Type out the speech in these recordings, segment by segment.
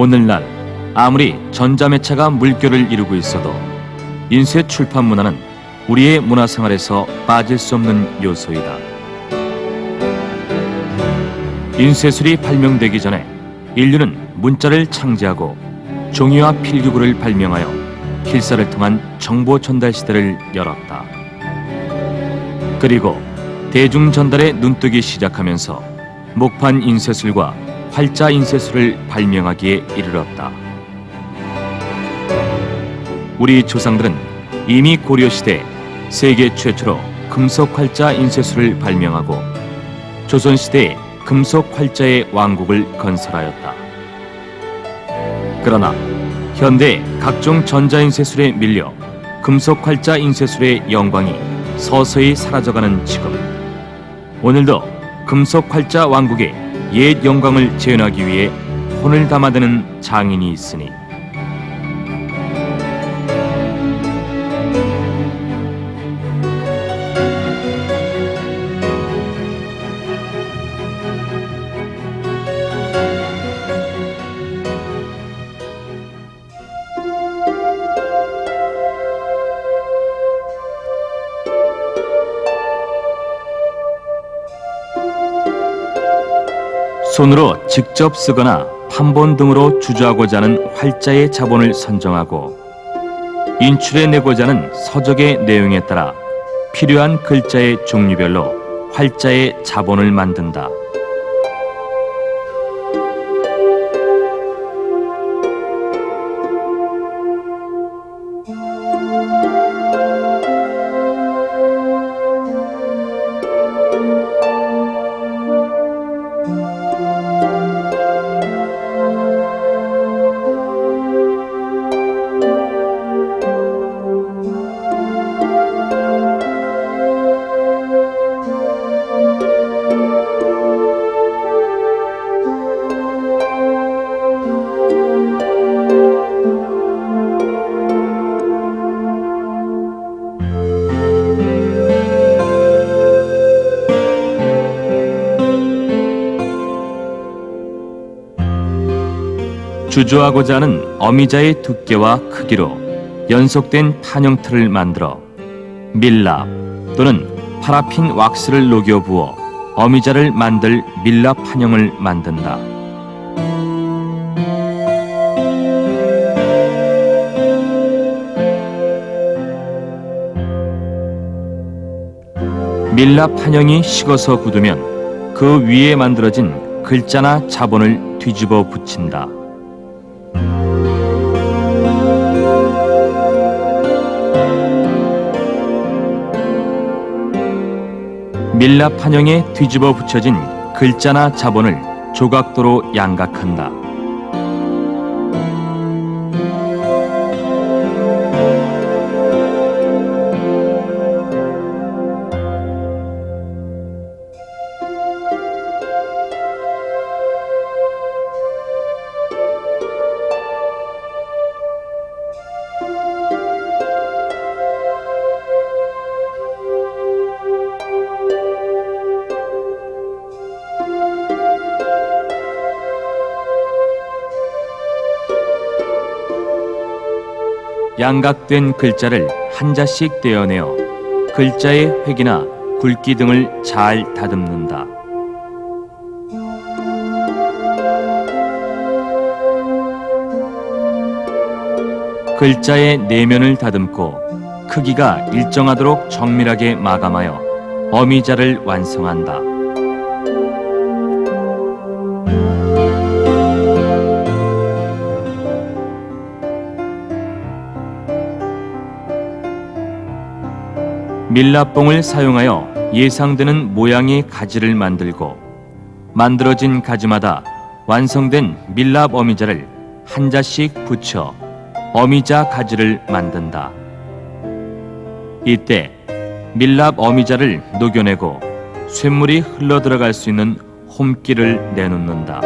오늘날 아무리 전자매체가 물결을 이루고 있어도 인쇄 출판 문화는 우리의 문화생활에서 빠질 수 없는 요소이다. 인쇄술이 발명되기 전에 인류는 문자를 창제하고 종이와 필기구를 발명하여 필사를 통한 정보 전달 시대를 열었다. 그리고 대중 전달에 눈뜨기 시작하면서 목판 인쇄술과 활자 인쇄술을 발명하기에 이르렀다. 우리 조상들은 이미 고려시대 세계 최초로 금속 활자 인쇄술을 발명하고 조선시대에 금속 활자의 왕국을 건설하였다. 그러나 현대 각종 전자인쇄술에 밀려 금속 활자 인쇄술의 영광이 서서히 사라져가는 지금, 오늘도 금속 활자 왕국의 옛 영광을 재현하기 위해 혼을 담아드는 장인이 있으니 손으로 직접 쓰거나 판본 등으로 주저하고자 하는 활자의 자본을 선정하고 인출해내고자 하는 서적의 내용에 따라 필요한 글자의 종류별로 활자의 자본을 만든다. 주조하고자 하는 어미자의 두께와 크기로 연속된 판형틀을 만들어 밀랍 또는 파라핀 왁스를 녹여 부어 어미자를 만들 밀랍 판형을 만든다. 밀랍 판형이 식어서 굳으면 그 위에 만들어진 글자나 자본을 뒤집어 붙인다. 밀랍 판형에 뒤집어 붙여진 글자나 자본을 조각도로 양각한다. 양각된 글자를 한자씩 떼어내어 글자의 획이나 굵기 등을 잘 다듬는다. 글자의 내면을 다듬고 크기가 일정하도록 정밀하게 마감하여 어미자를 완성한다. 밀랍봉을 사용하여 예상되는 모양의 가지를 만들고 만들어진 가지마다 완성된 밀랍 어미자를 한자씩 붙여 어미자 가지를 만든다. 이때 밀랍 어미자를 녹여내고 쇳물이 흘러들어갈 수 있는 홈기를 내놓는다.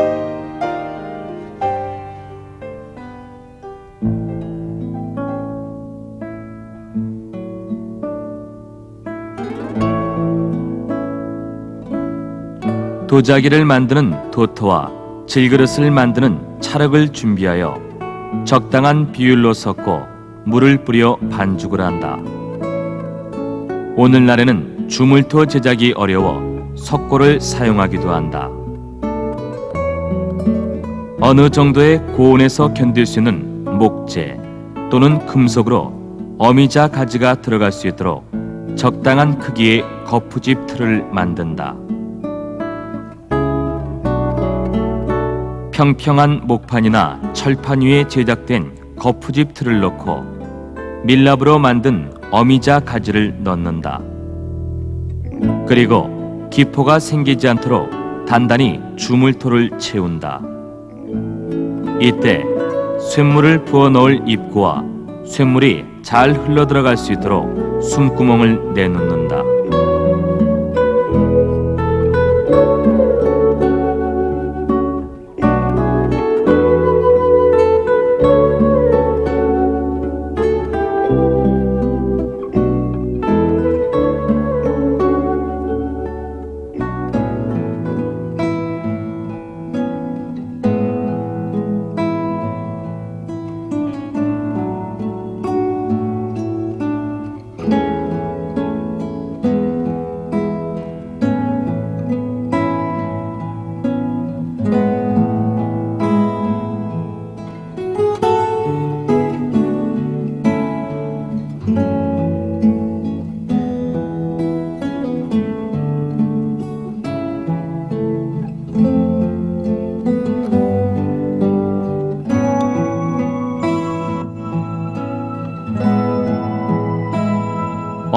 도자기를 만드는 도토와 질그릇을 만드는 찰흙을 준비하여 적당한 비율로 섞고 물을 뿌려 반죽을 한다. 오늘날에는 주물토 제작이 어려워 석고를 사용하기도 한다. 어느 정도의 고온에서 견딜 수 있는 목재 또는 금속으로 어미자 가지가 들어갈 수 있도록 적당한 크기의 거푸집 틀을 만든다. 평평한 목판이나 철판 위에 제작된 거푸집 틀을 넣고 밀랍으로 만든 어미자 가지를 넣는다. 그리고 기포가 생기지 않도록 단단히 주물토를 채운다. 이때 쇳물을 부어 넣을 입구와 쇳물이 잘 흘러들어갈 수 있도록 숨구멍을 내놓는다.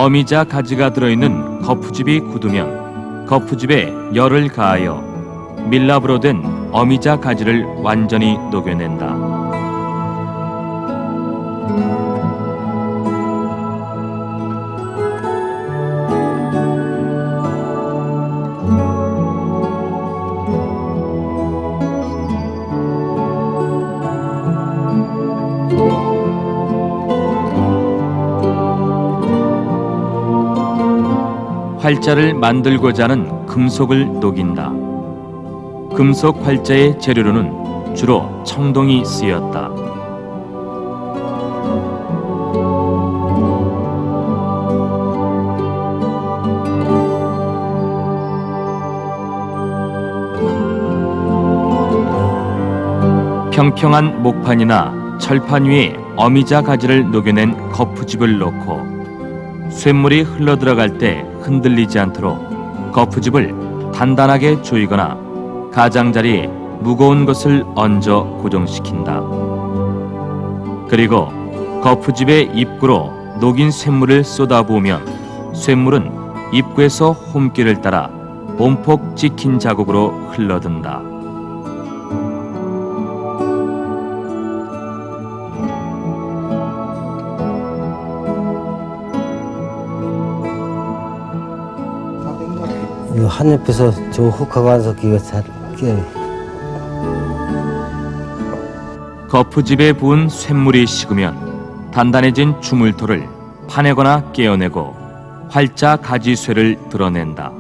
어미자 가지가 들어있는 거푸집이 굳으면 거푸집에 열을 가하여 밀랍으로 된 어미자 가지를 완전히 녹여낸다. 활자를 만들고자 하는 금속을 녹인다. 금속 활자의 재료로는 주로 청동이 쓰였다. 평평한 목판이나 철판 위에 어미자 가지를 녹여낸 거푸집을 넣고 쇳물이 흘러들어갈 때 흔들리지 않도록 거푸집을 단단하게 조이거나 가장자리에 무거운 것을 얹어 고정시킨다. 그리고 거푸집의 입구로 녹인 쇳물을 쏟아부으면 쇳물은 입구에서 홈길을 따라 몸폭 찍힌 자국으로 흘러든다. 한 옆에서 저 훅하고 와서 기가 잘 끼어요. 거푸집에 부은 쇳물이 식으면 단단해진 주물토를 파내거나 깨어내고 활자 가지쇠를 드러낸다.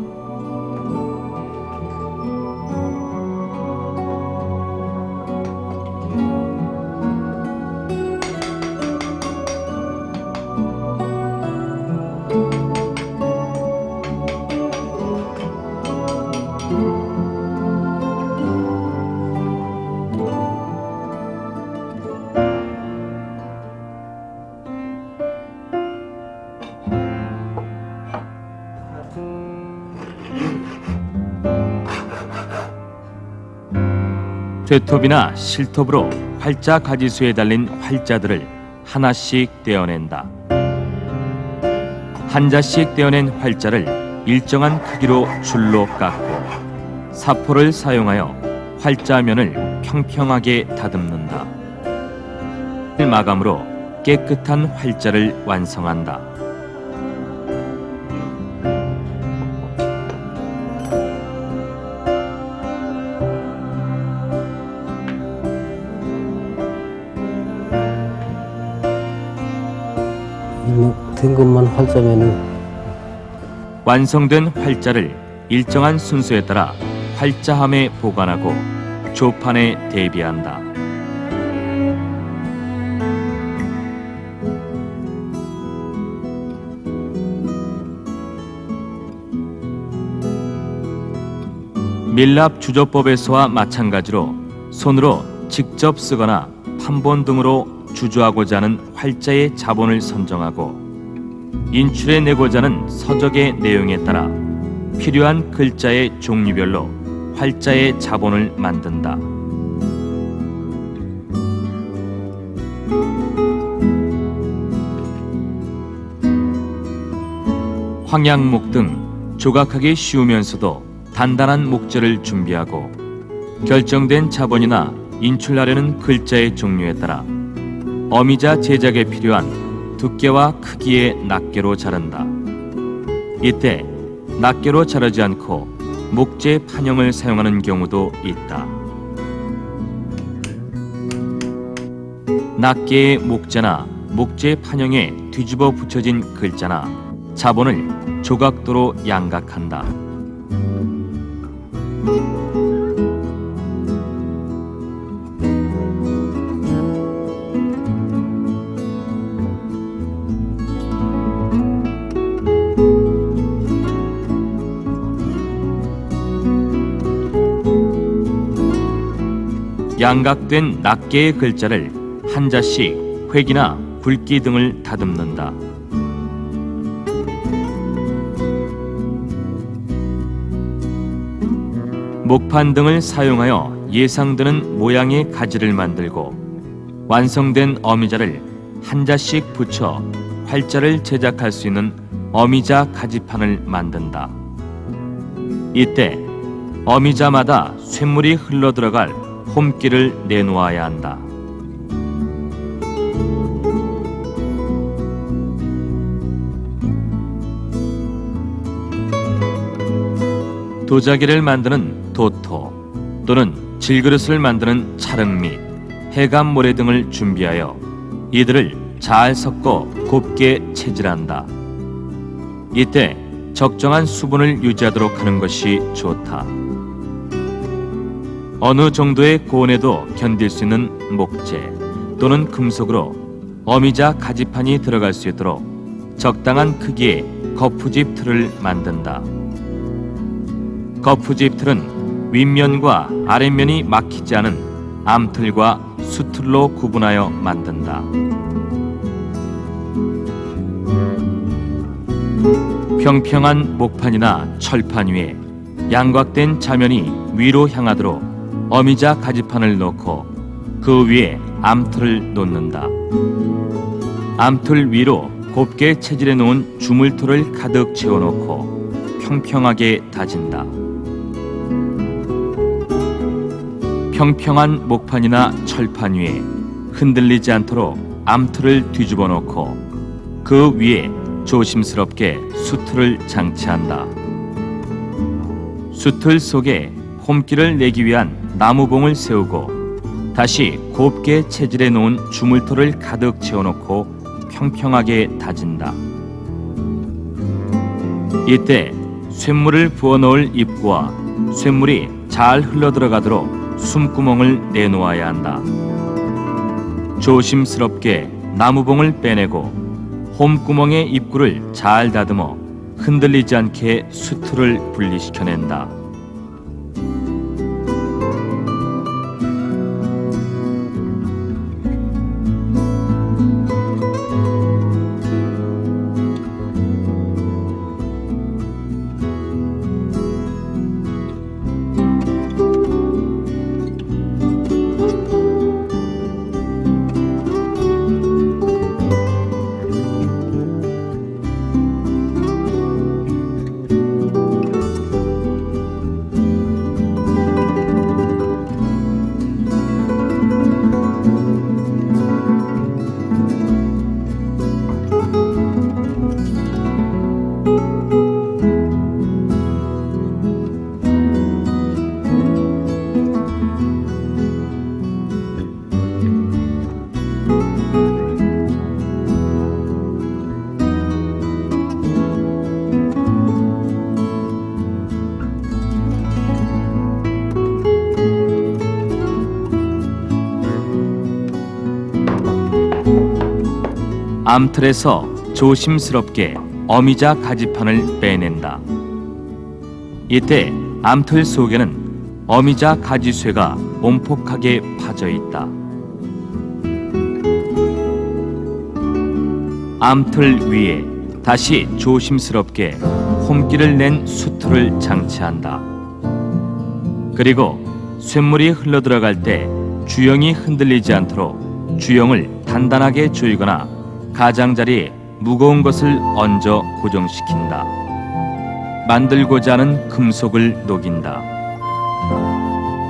쇠톱이나 실톱으로 활자 가지수에 달린 활자들을 하나씩 떼어낸다. 한 자씩 떼어낸 활자를 일정한 크기로 줄로 깎고 사포를 사용하여 활자면을 평평하게 다듬는다. 마감으로 깨끗한 활자를 완성한다. 된 것만 활자면은 완성된 활자를 일정한 순서에 따라 활자함에 보관하고 조판에 대비한다. 밀랍 주조법에서와 마찬가지로 손으로 직접 쓰거나 판본 등으로 주조하고자 하는 활자의 자본을 선정하고 인출해 내고자 하는 서적의 내용에 따라 필요한 글자의 종류별로 활자의 자본을 만든다. 황양목 등 조각하기 쉬우면서도 단단한 목재를 준비하고 결정된 자본이나 인출하려는 글자의 종류에 따라 어미자 제작에 필요한 두께와 크기의 낱개로 자른다. 이때 낱개로 자르지 않고 목재 판형을 사용하는 경우도 있다. 낱개의 목재나 목재 판형에 뒤집어 붙여진 글자나 자본을 조각도로 양각한다. 양각된 낱개의 글자를 한자씩 획이나 굵기 등을 다듬는다. 목판 등을 사용하여 예상되는 모양의 가지를 만들고 완성된 어미자를 한자씩 붙여 활자를 제작할 수 있는 어미자 가지판을 만든다. 이때 어미자마다 쇳물이 흘러들어갈 홈기를 내놓아야 한다. 도자기를 만드는 도토 또는 질그릇을 만드는 찰흙 및 해감 모래 등을 준비하여 이들을 잘 섞어 곱게 채질한다. 이때 적정한 수분을 유지하도록 하는 것이 좋다. 어느 정도의 고온에도 견딜 수 있는 목재 또는 금속으로 어미자 가지판이 들어갈 수 있도록 적당한 크기의 거푸집 틀을 만든다. 거푸집 틀은 윗면과 아랫면이 막히지 않은 암틀과 수틀로 구분하여 만든다. 평평한 목판이나 철판 위에 양곽된 자면이 위로 향하도록 어미자 가지판을 놓고 그 위에 암틀을 놓는다. 암틀 위로 곱게 채질해 놓은 주물토를 가득 채워놓고 평평하게 다진다. 평평한 목판이나 철판 위에 흔들리지 않도록 암틀을 뒤집어 놓고 그 위에 조심스럽게 수틀을 장치한다. 수틀 속에 홈기를 내기 위한 나무봉을 세우고 다시 곱게 채질해 놓은 주물토를 가득 채워놓고 평평하게 다진다. 이때 쇳물을 부어넣을 입구와 쇳물이 잘 흘러들어가도록 숨구멍을 내놓아야 한다. 조심스럽게 나무봉을 빼내고 홈구멍의 입구를 잘 다듬어 흔들리지 않게 수틀을 분리시켜낸다. 암틀에서 조심스럽게 어미자 가지판을 빼낸다. 이때 암틀 속에는 어미자 가지쇠가 온폭하게 파져 있다. 암틀 위에 다시 조심스럽게 홈기를 낸 수틀을 장치한다. 그리고 쇳물이 흘러들어갈 때 주영이 흔들리지 않도록 주영을 단단하게 조이거나 가장자리에 무거운 것을 얹어 고정시킨다. 만들고자 하는 금속을 녹인다.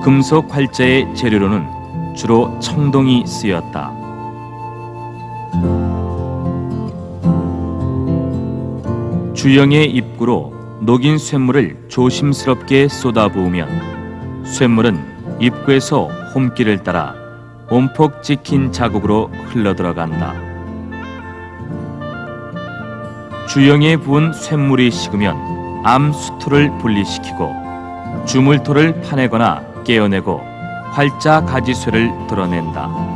금속 활자의 재료로는 주로 청동이 쓰였다. 주영의 입구로 녹인 쇳물을 조심스럽게 쏟아부으면 쇳물은 입구에서 홈길을 따라 온폭 찍힌 자국으로 흘러들어간다. 주영에 부은 쇳물이 식으면 암수토를 분리시키고 주물토를 파내거나 깨어내고 활자 가지쇠를 드러낸다.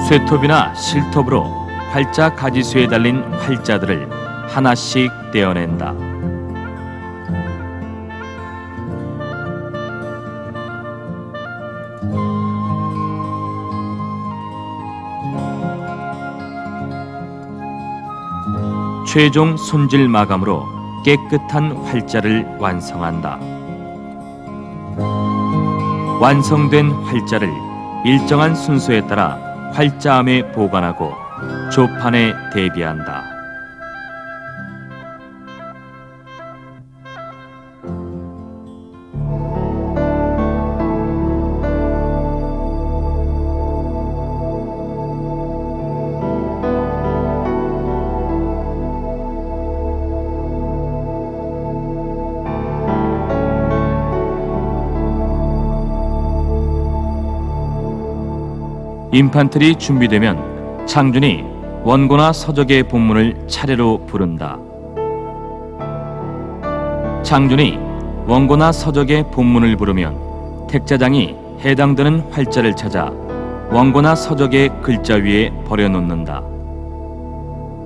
쇠톱이나 실톱으로 활자 가지수에 달린 활자들을 하나씩 떼어낸다. 최종 손질 마감으로 깨끗한 활자를 완성한다. 완성된 활자를 일정한 순서에 따라 활자함에 보관하고 조판에 대비한다. 인판틀이 준비되면 창준이 원고나 서적의 본문을 차례로 부른다. 창준이 원고나 서적의 본문을 부르면 택자장이 해당되는 활자를 찾아 원고나 서적의 글자 위에 버려놓는다.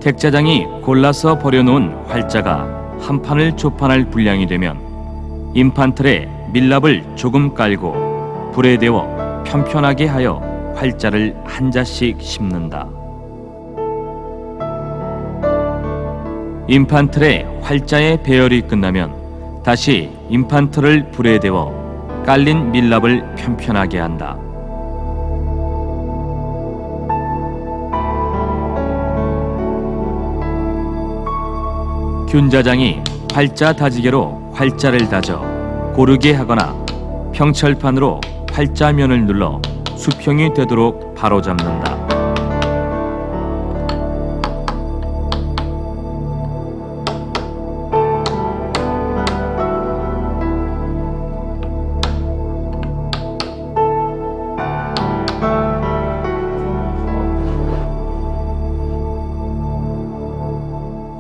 택자장이 골라서 버려놓은 활자가 한 판을 조판할 분량이 되면 인판틀에 밀랍을 조금 깔고 불에 데워 편편하게 하여 활자를 한 자씩 심는다. 인판틀에 활자의 배열이 끝나면 다시 인판틀을 불에 데워 깔린 밀랍을 편편하게 한다. 균자장이 활자 다지개로 활자를 다져 고르게 하거나 평철판으로 활자면을 눌러 수평이 되도록 바로잡는다.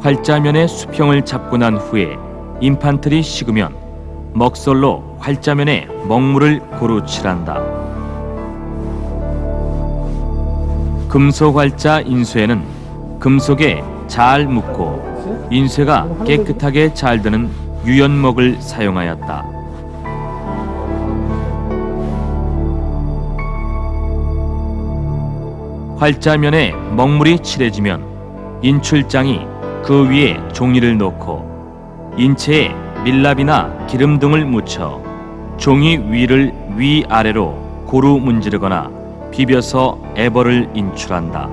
활자면의 수평을 잡고 난 후에 인판틀이 식으면 먹솔로 활자면에 먹물을 고루 칠한다. 금속 활자 인쇄에는 금속에 잘 묻고 인쇄가 깨끗하게 잘 되는 유연목을 사용하였다. 활자면에 먹물이 칠해지면 인출장이 그 위에 종이를 놓고 인체에 밀랍이나 기름 등을 묻혀 종이 위를 위아래로 고루 문지르거나 비벼서 애벌을 인출한다.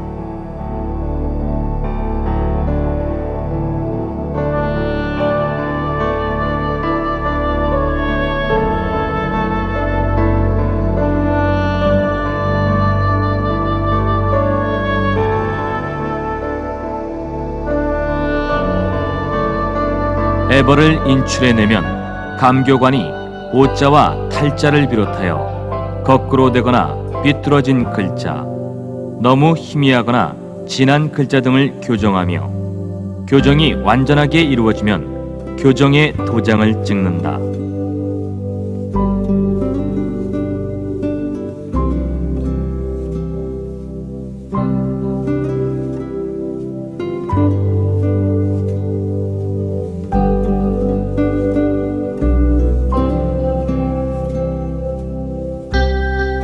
애벌을 인출해내면 감교관이 오자와 탈자를 비롯하여 거꾸로 되거나 삐뚤어진 글자, 너무 희미하거나 진한 글자 등을 교정하며 교정이 완전하게 이루어지면 교정의 도장을 찍는다.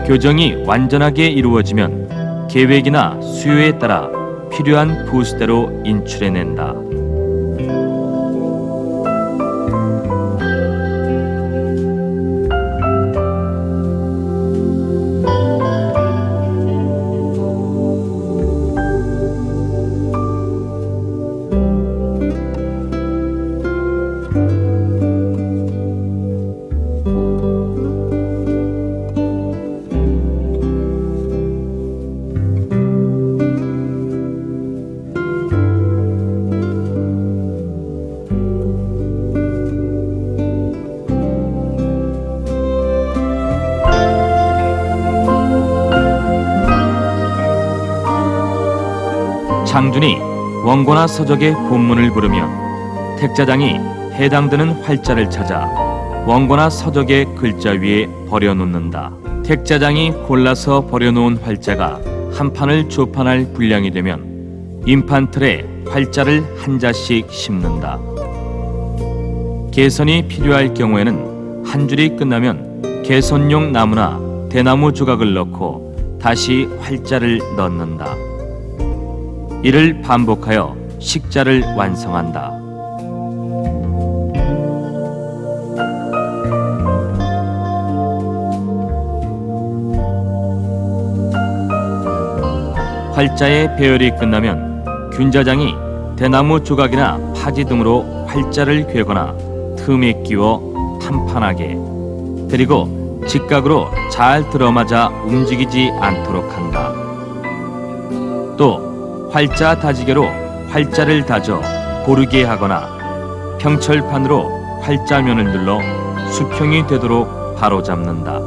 교정이 완전하게 이루어지면 계획이나 수요에 따라 필요한 부수대로 인출해낸다. 장준이 원고나 서적의 본문을 부르면 택자장이 해당되는 활자를 찾아 원고나 서적의 글자 위에 버려놓는다. 택자장이 골라서 버려놓은 활자가 한 판을 조판할 분량이 되면 임판틀에 활자를 한 자씩 심는다. 개선이 필요할 경우에는 한 줄이 끝나면 개선용 나무나 대나무 조각을 넣고 다시 활자를 넣는다. 이를 반복하여 식자를 완성한다. 활자의 배열이 끝나면 균자장이 대나무 조각이나 파지 등으로 활자를 괴거나 틈에 끼워 판판하게, 그리고 직각으로 잘 들어맞아 움직이지 않도록 한다. 또 활자 다지개로 활자를 다져 고르게 하거나 평철판으로 활자면을 눌러 수평이 되도록 바로잡는다.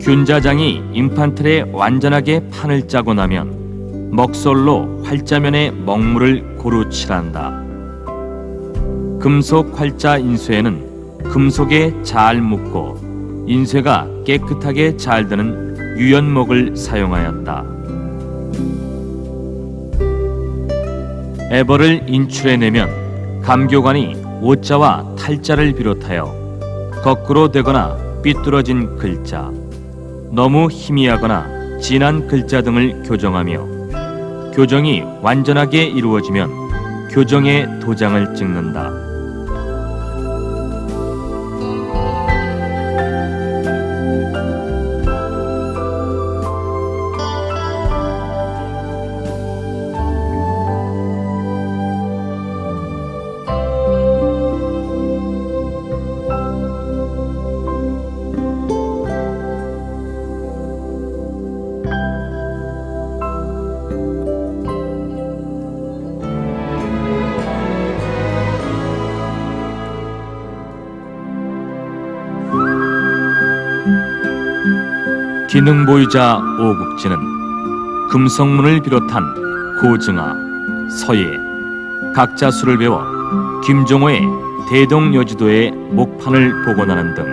균자장이 임판틀에 완전하게 판을 짜고 나면 먹솔로 활자면에 먹물을 고루 칠한다. 금속 활자 인쇄에는 금속에 잘 묻고 인쇄가 깨끗하게 잘 되는 유연목을 사용하였다. 애벌을 인출해내면 감교관이 오자와 탈자를 비롯하여 거꾸로 되거나 삐뚤어진 글자, 너무 희미하거나 진한 글자 등을 교정하며 교정이 완전하게 이루어지면 교정의 도장을 찍는다. 기능보유자 오국지는 금성문을 비롯한 고증화, 서예, 각자 수를 배워 김종호의 대동여지도의 목판을 복원하는 등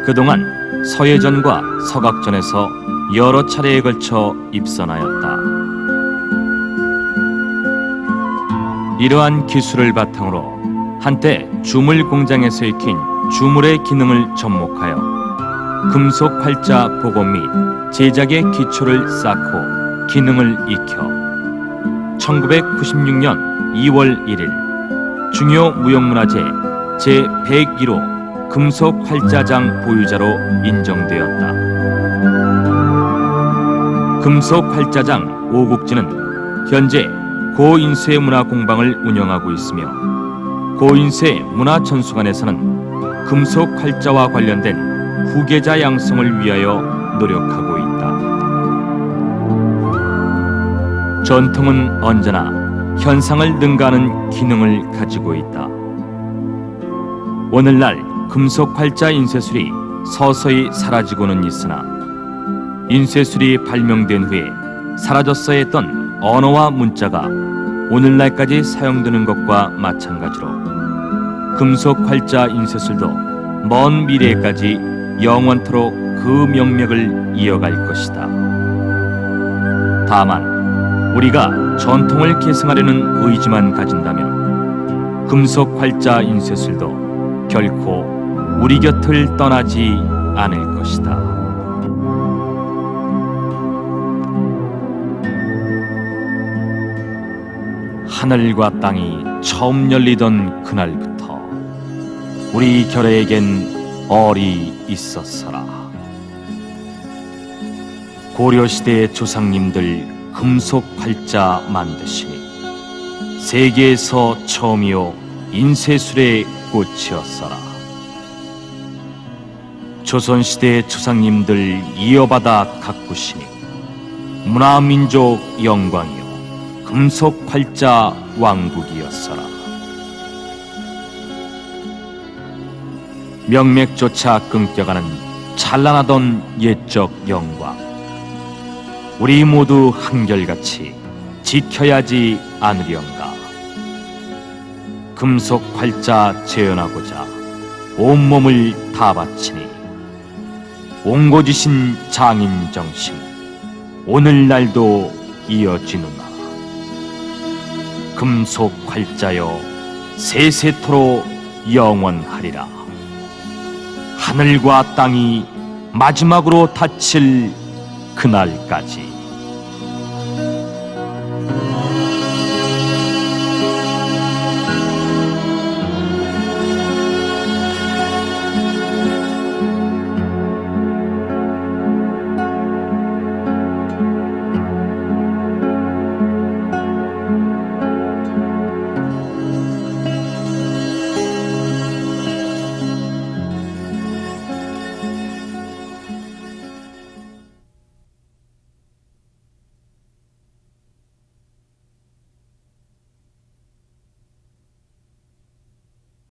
그동안 서예전과 서각전에서 여러 차례에 걸쳐 입선하였다. 이러한 기술을 바탕으로 한때 주물 공장에서 익힌 주물의 기능을 접목하여 금속 활자 복원 및 제작의 기초를 쌓고 기능을 익혀 1996년 2월 1일 중요 무형문화재 제101호 금속 활자장 보유자로 인정되었다. 금속 활자장 오국지는 현재 고인쇄 문화공방을 운영하고 있으며 고인쇄 문화전수관에서는 금속 활자와 관련된 후계자 양성을 위하여 노력하고 있다. 전통은 언제나 현상을 능가하는 기능을 가지고 있다. 오늘날 금속 활자 인쇄술이 서서히 사라지고는 있으나 인쇄술이 발명된 후에 사라졌어야 했던 언어와 문자가 오늘날까지 사용되는 것과 마찬가지로 금속 활자 인쇄술도 먼 미래에까지 영원토록 그 명맥을 이어갈 것이다. 다만 우리가 전통을 계승하려는 의지만 가진다면 금속 활자 인쇄술도 결코 우리 곁을 떠나지 않을 것이다. 하늘과 땅이 처음 열리던 그날부터 우리 결애에겐 얼이 있었어라. 고려시대의 조상님들 금속 활자 만드시니 세계에서 처음이요 인쇄술의 꽃이었어라. 조선시대의 조상님들 이어받아 가꾸시니 문화민족 영광이요 금속 활자 왕국이었어라. 명맥조차 끊겨가는 찬란하던 옛적 영광, 우리 모두 한결같이 지켜야지 않으련가. 금속 활자 재현하고자 온몸을 다 바치니 옹고지신 장인 정신 오늘날도 이어지누나. 금속 활자여 세세토록 영원하리라. 하늘과 땅이 마지막으로 닿칠 그날까지.